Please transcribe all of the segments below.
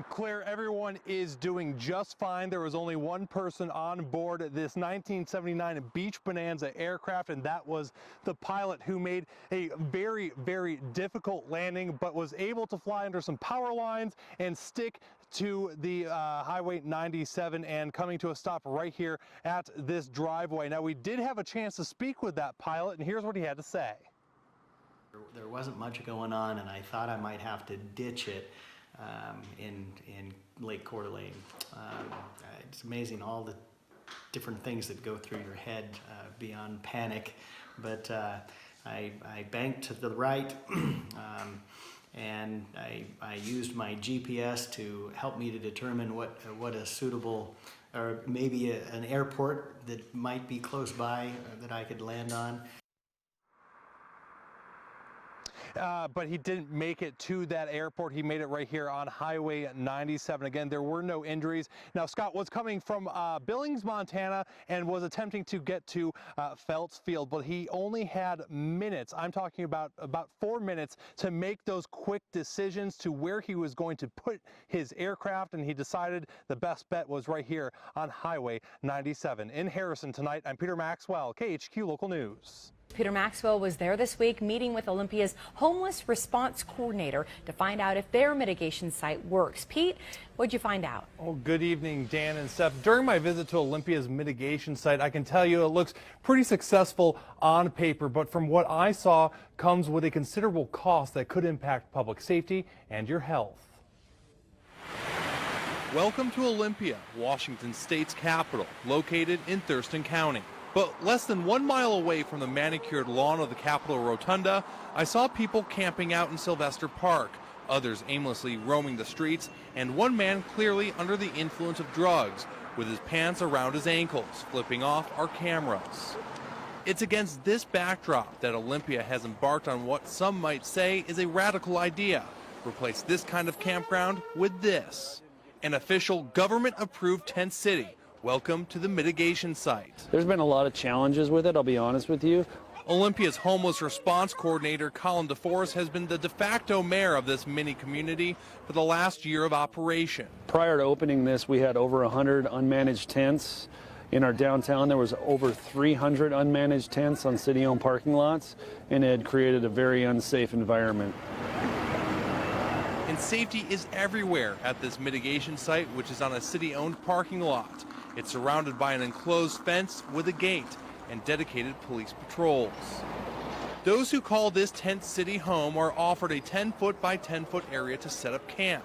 Claire, everyone is doing just fine. There was only one person on board this 1979 Beach Bonanza aircraft, and that was the pilot, who made a very, very difficult landing, but was able to fly under some power lines and stick to the Highway 97 and coming to a stop right here at this driveway. Now, we did have a chance to speak with that pilot, and here's what he had to say. There wasn't much going on, and I thought I might have to ditch it in Lake Coeur d'Alene. It's amazing all the different things that go through your head beyond panic, but I banked to the right and I used my GPS to help me to determine what a suitable, or maybe an airport that might be close by that I could land on. But he didn't make it to that airport. He made it right here on Highway 97. Again, there were no injuries. Now, Scott was coming from Billings, Montana, and was attempting to get to Phelps Field, but he only had minutes. I'm talking about 4 minutes to make those quick decisions to where he was going to put his aircraft, and he decided the best bet was right here on Highway 97. In Harrison tonight, I'm Peter Maxwell, KHQ Local News. Peter Maxwell was there this week meeting with Olympia's homeless response coordinator to find out if their mitigation site works. Pete, what'd you find out? Oh, good evening, Dan and Steph. During my visit to Olympia's mitigation site, I can tell you it looks pretty successful on paper, but from what I saw, comes with a considerable cost that could impact public safety and your health. Welcome to Olympia, Washington State's capital, located in Thurston County. But less than 1 mile away from the manicured lawn of the Capitol Rotunda, I saw people camping out in Sylvester Park, others aimlessly roaming the streets, and one man clearly under the influence of drugs, with his pants around his ankles, flipping off our cameras. It's against this backdrop that Olympia has embarked on what some might say is a radical idea: replace this kind of campground with this, an official government-approved tent city. Welcome to the mitigation site. There's been a lot of challenges with it, I'll be honest with you. Olympia's homeless response coordinator, Colin DeForest, has been the de facto mayor of this mini community for the last year of operation. Prior to opening this, we had over 100 unmanaged tents. In our downtown, there was over 300 unmanaged tents on city-owned parking lots, and it had created a very unsafe environment. And safety is everywhere at this mitigation site, which is on a city-owned parking lot. It's surrounded by an enclosed fence with a gate and dedicated police patrols. Those who call this tent city home are offered a 10-foot by 10-foot area to set up camp.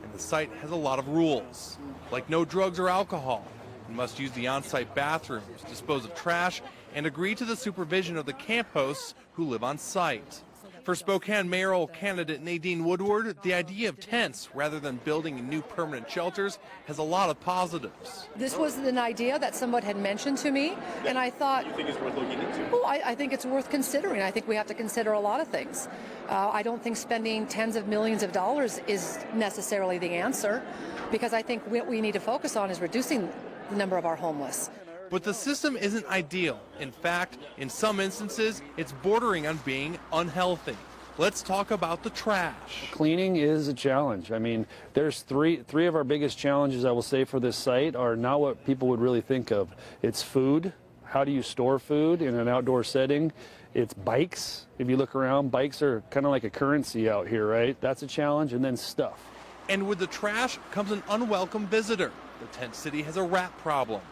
And the site has a lot of rules, like no drugs or alcohol. You must use the on-site bathrooms, dispose of trash, and agree to the supervision of the camp hosts who live on site. For Spokane mayoral candidate Nadine Woodward, the idea of tents rather than building new permanent shelters has a lot of positives. This was an idea that someone had mentioned to me, and I thought, you think it's worth looking into? Oh, I think it's worth considering. I think we have to consider a lot of things. I don't think spending tens of millions of dollars is necessarily the answer, because I think what we need to focus on is reducing the number of our homeless. But the system isn't ideal. In fact, in some instances, it's bordering on being unhealthy. Let's talk about the trash. Cleaning is a challenge. I mean, there's three of our biggest challenges, I will say, for this site are not what people would really think of. It's food. How do you store food in an outdoor setting? It's bikes. If you look around, bikes are kind of like a currency out here, right? That's a challenge. And then stuff. And with the trash comes an unwelcome visitor. The tent city has a rat problem.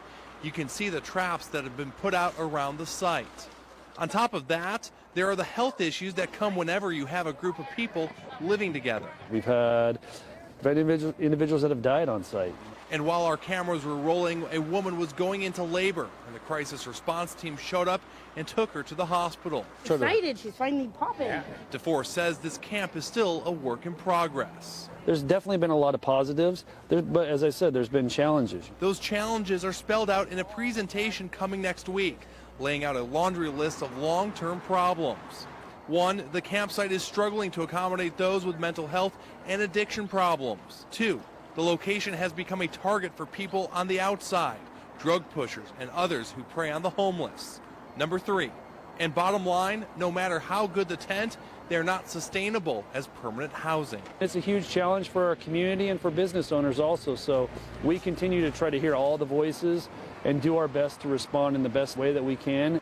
You can see the traps that have been put out around the site. On top of that, there are the health issues that come whenever you have a group of people living together. We've had individuals that have died on site. And while our cameras were rolling, a woman was going into labor, and the crisis response team showed up and took her to the hospital. Excited, she's finally popping. DeForest says this camp is still a work in progress. There's definitely been a lot of positives, but as I said, there's been challenges. Those challenges are spelled out in a presentation coming next week, laying out a laundry list of long-term problems. 1, the campsite is struggling to accommodate those with mental health and addiction problems. 2, the location has become a target for people on the outside, drug pushers and others who prey on the homeless. Number 3, and bottom line, no matter how good the tent, they're not sustainable as permanent housing. It's a huge challenge for our community and for business owners also, so we continue to try to hear all the voices and do our best to respond in the best way that we can.